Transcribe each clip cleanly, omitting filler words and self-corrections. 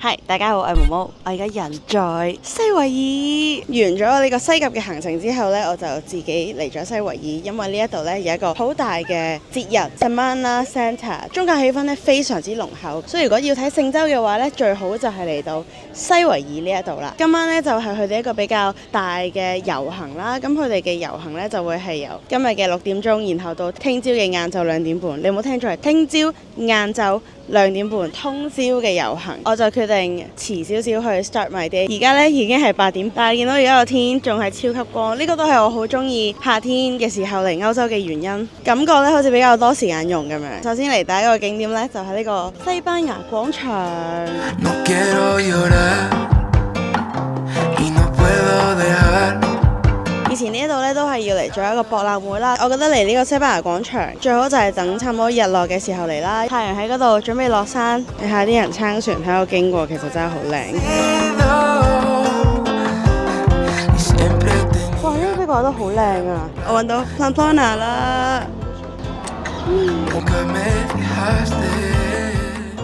係，大家好，我係毛毛，我而家人在西維爾。完咗我呢個西甲嘅行程之後呢，我就自己嚟咗西維爾，因為呢一度呢有一個好大嘅節日 Semana Santa， 宗教氣氛呢非常之濃厚，所以如果要睇聖週嘅話呢，最好就係嚟到西維爾呢一度啦。今晚呢就係佢哋一個比較大嘅遊行啦，咁佢哋嘅遊行呢就會係由今日嘅6點鐘，然後到聽朝嘅晏晝2點半。你有冇聽錯？係聽朝晏晝2點半通宵嘅遊行，我就決定遲少少去 start my day。而家呢已經係8點，但係見到而家個天仲係超級光，呢個都係我好中意夏天嘅時候嚟歐洲嘅原因，感覺呢好似比較多時間用咁樣。首先嚟第一個景點呢，就係呢個西班牙廣場。以前呢一度咧都係要嚟做一個博覽會啦，我覺得嚟呢個西班牙廣場最好就係等差唔多日落嘅時候嚟啦，太陽喺嗰度準備落山，你睇下啲人撐船喺度經過，其實真係好靚。哇，呢個壁畫都好靚啊！我揾到 Pamplona 啦。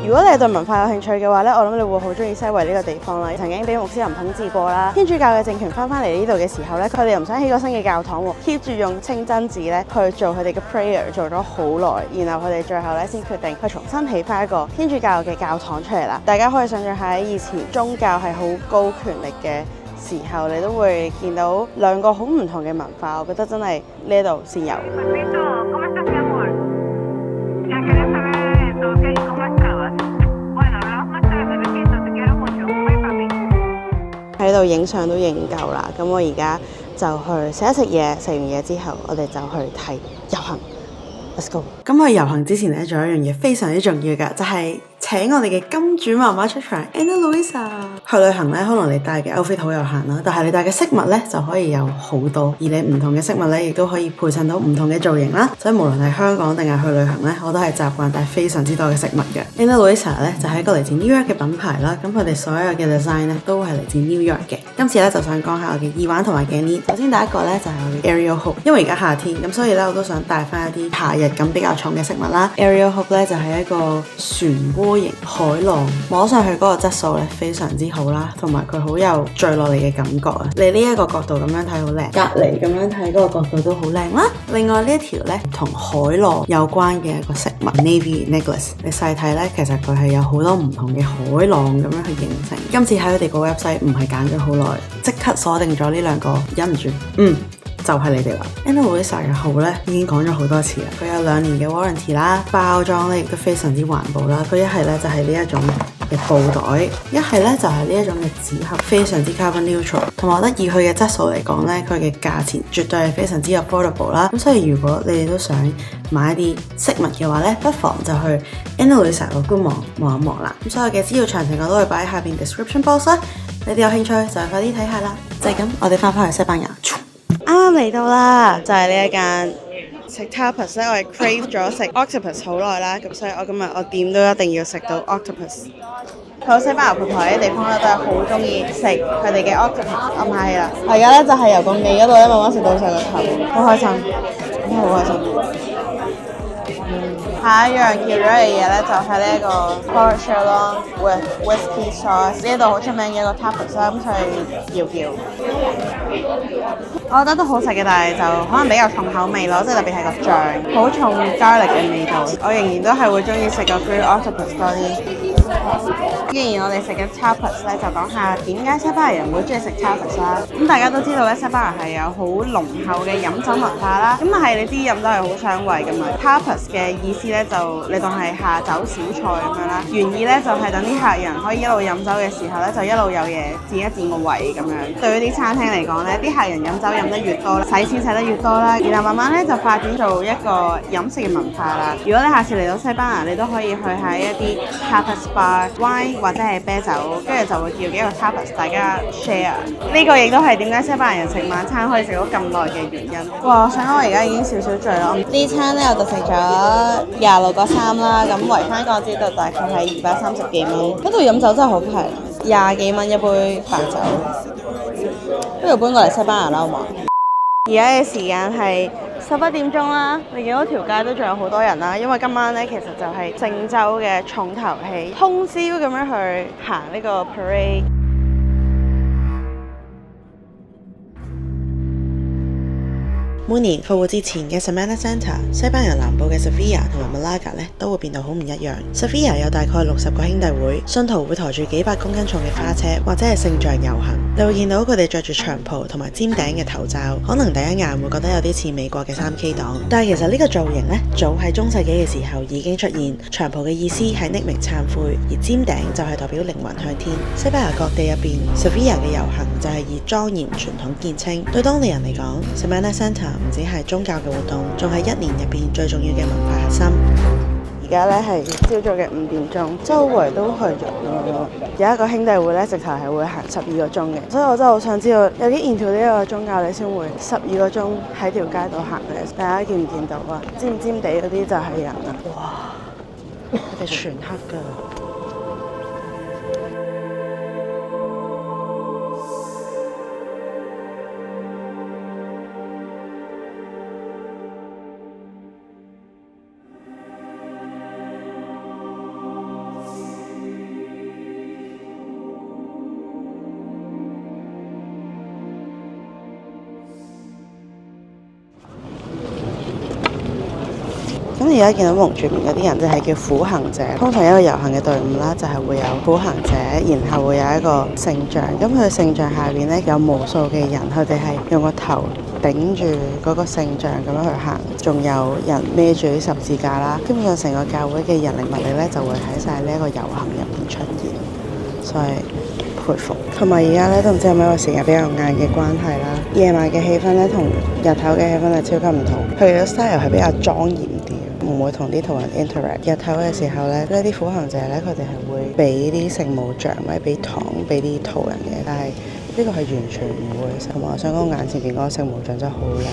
如果你對文化有興趣嘅話呢，我諗你會好中意西維呢個地方啦。曾經俾穆斯林統治過啦，天主教嘅政權翻嚟呢度嘅時候呢，佢哋又唔想起個新嘅教堂喎，keep 住用清真寺呢去做佢哋嘅 prayer， 做咗好耐，然後佢哋最後呢先決定去重新起翻一個天主教嘅教堂出嚟啦。大家可以想象下，以前宗教係好高權力嘅時候，你都會見到兩個好唔同嘅文化，我覺得真係呢度先有。喺度影相都影夠啦，咁我而家就去食一食嘢，食完嘢之後我哋就去睇遊行。Let's go！ 咁去遊行之前呢，仲有一樣嘢非常之重要㗎，就係請我哋嘅金主媽媽出場 Ana Luisa。 去旅行呢，可能你帶嘅 outfit 好有限啦，但係你帶嘅飾物呢，就可以有好多，而你唔同嘅飾物呢，亦都可以配襯到唔同嘅造型啦。所以無論係香港定係去旅行呢，我都係習慣帶非常之多嘅飾物嘅。Ana Luisa 呢，就係一個嚟自 New York 嘅品牌啦，咁佢哋所有嘅 design 呢，都係嚟自 New York 嘅。今次呢，就想講下我嘅耳環同埋頸鏈。首先第一個呢，就係我嘅 Ariel Hope， 因為而家夏天咁，所以呢，我都想帶翻一啲夏日感比較重嘅飾物啦。Ariel Hope 呢，就係一個漩渦型海浪，摸上去嗰個質素呢，非常之好啦，同埋佢好有墜落嚟嘅感覺啊！你呢一個角度咁樣睇好靚，隔離咁樣睇嗰個角度都好靚啦。另外呢一條呢，同海浪有關嘅一個飾物 Navy necklace， 你細睇呢，其實佢係有好多唔同嘅海浪咁樣去形成。今次喺佢哋個 website 唔係揀咗好耐，即刻鎖定咗呢兩個，忍唔住，就係你哋啦。Ana Luisa 嘅號咧已經講咗好多次啦，佢有2年嘅 warranty 啦，包裝咧亦都非常之環保啦。佢一係咧就係呢一種嘅布袋，一係咧就係呢一種嘅紙盒，非常之 carbon neutral。同埋我覺得以佢嘅質素嚟講咧，佢嘅價錢絕對係非常之 affordable 啦。咁所以如果你哋都想買一啲飾物嘅話咧，不妨就去 Ana Luisa 個官網望一望啦。咁所有嘅資料詳情我都會擺喺下邊 description box 啦。你哋有興趣就快啲睇下啦。就係咁，我哋翻返去西班牙。啱啱嚟到啦，就係呢一間食 tapas 咧，我係 crave 咗食 octopus 好耐啦，咁所以我今日我點都一定要食到 octopus。喺西班牙葡萄牙啲地方咧，都係好中意食佢哋嘅 octopus。我買啦，我而家咧就係由個尾嗰度咧慢慢食到上個頭，好開心，真係好開心。下一樣叫咗嘅嘢咧，就係呢一個 pork sirloin with whisky sauce， 呢度好出名嘅一個 tapas 啦，咁所以要叫。我覺得都好食嘅，但係就可能比較重口味咯，即係特別係個醬，好重 garlic 嘅味道。我仍然都係會中意食個 grilled octopus 多啲。既然我哋食嘅 tapas 咧，就講下點解西班牙人會中意食 tapas 啦。咁大家都知道咧，西班牙係有好濃厚嘅飲酒文化啦。咁但係你知飲酒係好傷胃㗎嘛。tapas 嘅意思咧，就你當係下酒小菜咁樣啦。原意咧就係等啲客人可以一路飲酒嘅時候咧，就一路有嘢墊一墊個胃咁樣。對於啲餐廳嚟講咧，啲客人飲酒飲得越多，使錢使得越多啦。然後慢慢咧就發展做一個飲食嘅文化啦。如果你下次嚟到西班牙，你都可以去喺一啲 tapas bar、wine 或者係啤酒，跟住就會叫幾個 tapas， 大家 share。呢個亦都係點解西班牙人食晚餐可以食到咁耐嘅原因。哇！我想我而家已經少少醉啦。呢餐咧我就食咗26個3啦，咁圍翻個知道大概係230幾蚊。嗰度飲酒真係好平，20幾蚊一杯白酒。不如搬過嚟西班牙啦，好嘛？而家嘅時間係11點鐘啦，你見到條街都仲有好多人啦，因為今晚咧其實就係聖週嘅重頭戲，通宵咁樣去行呢個 parade。每年復活節前嘅 Semana Santa， 西班牙南部嘅 Sevilla 同埋 Malaga 咧都會變到好唔一樣。Sevilla 有大概60個兄弟會，信徒會抬住幾百公斤重嘅花車或者係聖像遊行。你會見到佢哋着住長袍同埋尖頂嘅頭罩，可能第一眼會覺得有啲似美國嘅3K 黨，但係其實呢個造型咧早喺中世紀嘅時候已經出現。長袍嘅意思係匿名懺悔，而尖頂就係代表靈魂向天。西班牙各地入邊 Sevilla 嘅遊行就係以莊嚴傳統見稱。對當地人嚟講 ，Semana Santa唔止係宗教嘅活動，仲係一年入邊最重要嘅文化核心。而家咧係朝早嘅5點鐘，周圍都係人咯。有一個兄弟會咧，直頭係會行12個鐘嘅，所以我真係好想知道有啲 into 呢個宗教你先會12個鐘喺條街度行嘅。大家見唔見到啊？尖尖地嗰啲就係人啊！哇，佢哋全黑㗎。咁而家見到蒙住面嗰啲人就係叫苦行者，通常一個遊行嘅隊伍啦，就係會有苦行者，然後會有一個聖像。咁佢聖像下邊咧有無數嘅人，佢哋係用個頭頂住嗰個聖像咁樣去行，仲有人孭住啲十字架啦。基本上成個教會嘅人力物力咧就會喺晒呢一個遊行入邊出現，所以佩服。同埋而家咧都唔知係咪因為時間比較晏嘅關係啦，夜晚嘅氣氛咧同日頭嘅氣氛係超級唔同。佢哋嘅 style 係比較莊嚴啲。唔會同啲途人 interact。日頭嘅時候咧，呢啲苦行者咧，佢哋係會俾啲聖母像或者俾糖俾啲途人嘅，但係呢個係完全唔會。同埋我想講眼前邊嗰個聖母像真係好靚，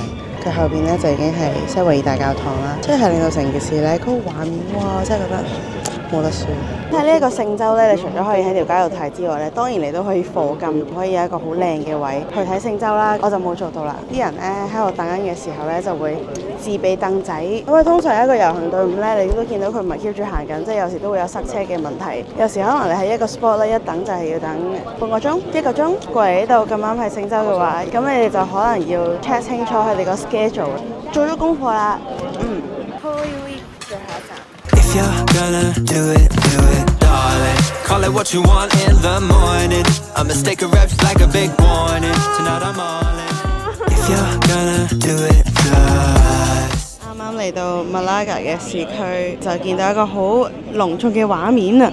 佢後邊咧就已經係西維爾大教堂啦，即係令到成件事咧嗰個畫面，哇！真係覺得冇得輸。喺呢一個聖週咧，你除咗可以喺條街度睇之外咧，當然你都可以課金，可以有一個好靚嘅位去睇聖週啦。我就冇做到啦。啲人咧喺度等緊嘅時候咧，就會自備凳仔。因為通常一個遊行隊伍咧，你都見到佢唔係 keep 住行緊，即係有時都會有塞車嘅問題。有時可能你喺一個 spot 咧，一等就係要等半個鐘、1個鐘。過嚟呢度咁啱係聖週嘅話，咁你哋就可能要 check 清楚佢哋個 schedule。做咗功課啦，Holy Week 最後一站。If you're gonna do it, darling. Call it what you want in the morning. A mistake arrives like a big warning. Tonight I'm all in. If you're gonna do it, just. 啱啱嚟到 Malaga 嘅市區，就見到一個好隆重嘅畫面啊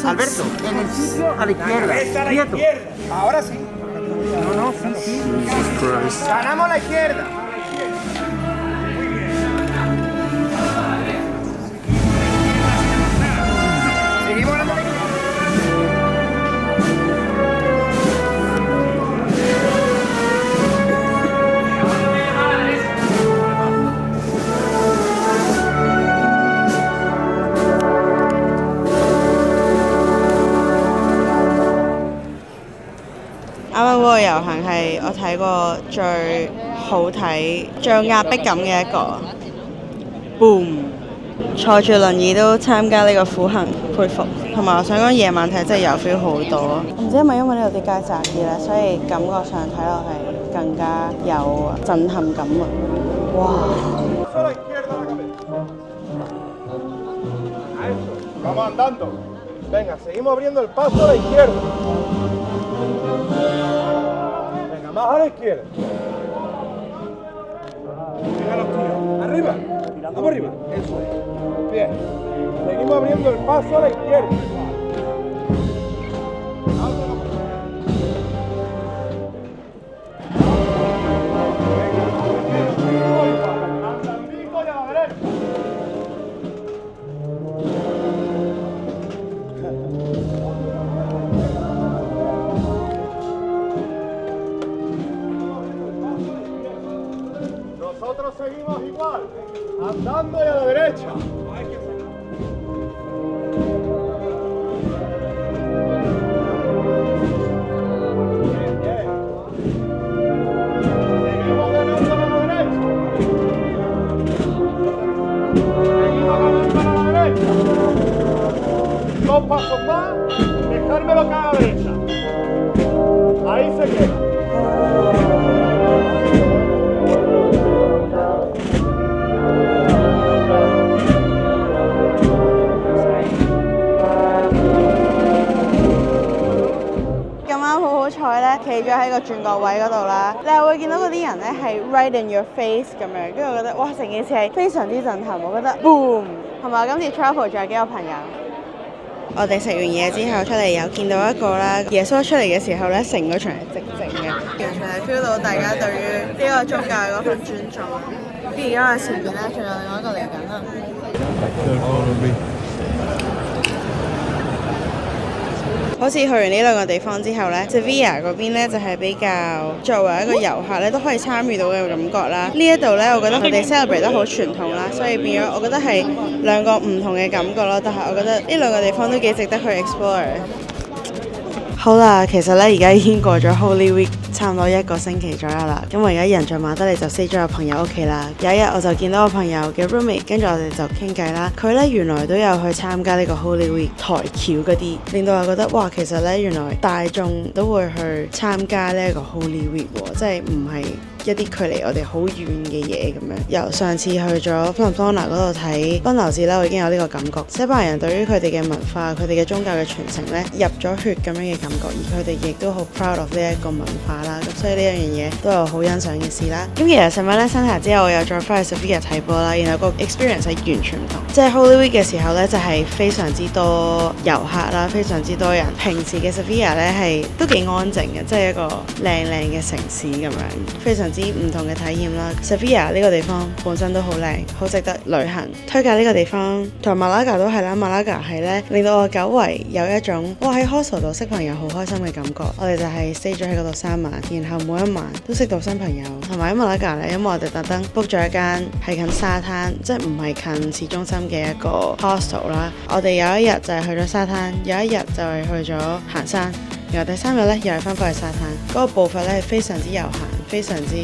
！Alberto, en el sitio a la izquierda. Quieto. Ahora sí. No, sí. Ganamos la izquierda. Seguimos la izquierda.個遊行係我睇過最好睇、最有壓迫感嘅一個。Boom！ 坐住輪椅都參加呢個苦行，佩服。同埋我想講夜晚睇真係有 feel 好多。唔知係咪因為呢度啲街窄啲咧，所以感覺上睇落係更加有震撼感啊！哇！ Vamos andando. Venga, seguimos abriendo el paso a la izquierda. Venga, más a la izquierda. Venga los tiros. Arriba. Vamos arriba. Eso es. Bien. Seguimos abriendo el paso a la izquierda. Nosotros seguimos igual, andando y a la derecha. Seguimos ganando a la derecha. Seguimos ganando a la derecha. 2 pasos más, dejármelo acá a la derecha. Ahí se queda.好彩咧，企咗喺個轉角位嗰度啦，你係會見到嗰啲人咧係 right in your face 咁樣，跟住我覺得哇，成件事係非常之震撼，我覺得 boom 係咪？今次 travel 仲有幾個朋友。我哋食完嘢之後出嚟又見到一個啦，耶穌出嚟嘅時候咧，成個場係寂靜嘅，完全係 feel 到大家對於呢個宗教嗰份尊重。跟住而家我前面咧，仲有另外一個嚟緊啦。好似去完呢兩個地方之後呢 Sevilla 嗰邊呢就係比較作為一個遊客咧都可以參與到嘅感覺啦。呢一度呢，我覺得佢哋 celebrate 得好傳統啦，所以變咗我覺得係兩個唔同嘅感覺咯。但係我覺得呢兩個地方都幾值得去 explore。好啦，其實呢，而家已經過咗 Holy Week 差唔多1個星期左右啦。咁我而家人在馬德里就 stay 咗入朋友屋企啦。有一日我就見到我朋友嘅 roommate， 跟住我哋就傾偈啦。佢呢原來都有去參加呢個 Holy Week 抬轎嗰啲，令到我覺得哇，其實呢原來大眾都會去參加呢一個 Holy Week 喎，即係唔係一啲距離我哋好遠嘅嘢咁樣。由上次去咗 Pamplona 嗰度睇奔牛節啦，我已經有呢個感覺。西班牙人對於佢哋嘅文化、佢哋嘅宗教嘅傳承呢，入咗血咁樣嘅感覺，而佢哋亦都好 proud of 呢一個文化啦。咁所以呢一樣嘢都係好欣賞嘅事啦。咁其實尋晚咧生下之後，我又再翻去 Sevilla 睇波啦，然後個 experience 係完全唔同。即係 Holy Week 嘅時候呢，就係非常之多遊客啦，非常之多人。平時嘅 Sevilla 呢係都幾安靜嘅，即係一個靚靚嘅城市咁樣，非常之唔同嘅體驗啦。Sevilla 呢個地方本身都好靚，好值得旅行。推介呢個地方，同埋馬拉加都係啦。馬拉加係呢，令到我久違有一種哇喺 hostel 度識朋友好開心嘅感覺。我哋就係 stay 咗喺嗰度3晚，然後每一晚都識到新朋友。同埋喺馬拉加呢，因為我哋特登 book 咗一間係近沙灘，即係唔係近市中心嘅一個 hostel 啦。我哋有一日就係去咗沙灘，有一日就係去咗行山，然後第3日呢又係翻返去沙灘。嗰個步伐呢係非常之悠閒，非常之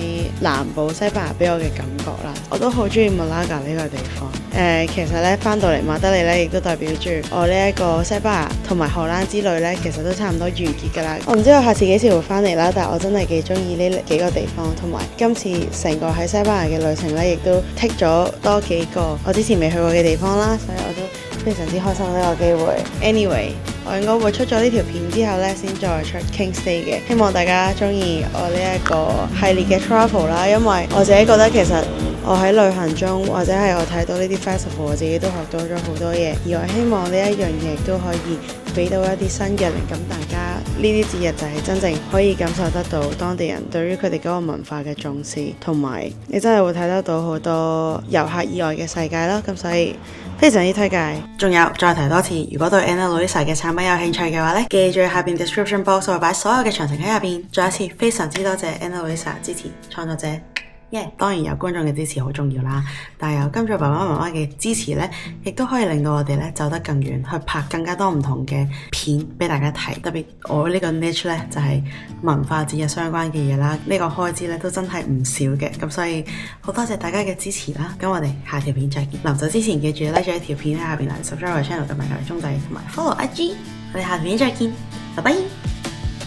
南部西班牙俾我嘅感覺啦。我都好中意馬拉加呢個地方。其實呢，翻到嚟馬德里呢，亦都代表住我呢一個西班牙同埋荷蘭之旅呢，其實都差唔多完結㗎啦。我唔知我下次幾時會翻嚟啦，但係我真係幾中意呢幾個地方，同埋今次成個喺西班牙嘅旅程呢，亦都剔咗多幾個我之前未去過嘅地方啦，所以我都非常之開心呢個機會。Anyway， 我應該會出咗呢條片之後呢，先再出 King's Day 嘅。希望大家中意我呢一個系列嘅 travel 啦，因為我自己覺得其實我喺旅行中或者係我睇到呢啲 festival， 我自己都學到咗好多嘢，而我希望呢一樣嘢都可以俾到一啲新嘅靈感，大家呢啲節日就係真正可以感受得到當地人對於佢哋嗰個文化嘅重視，同埋你真係會睇得到好多遊客以外嘅世界啦。咁所以非常之推介。仲有再提多次，如果對 Ana Luisa 嘅產品有興趣嘅話呢，記住下邊 description box 我會擺所有嘅詳情喺入邊。再一次非常之多謝 Ana Luisa 支持創作者。當然有觀眾嘅支持好重要啦，但係有金主爸爸媽媽嘅支持呢，亦都可以令到我哋呢走得更遠，去拍更加多唔同嘅片俾大家睇。特別我呢個 niche 呢，就係文化節日相關嘅嘢啦，呢個開支呢都真係唔少嘅，咁所以好多謝大家嘅支持啦。咁我哋下條片再見。臨走之前記住 like 咗一條片喺下邊嚟 subscribe 我 channel 嘅埋個鐘仔，同埋 follow IG。我哋下條片再見，拜拜。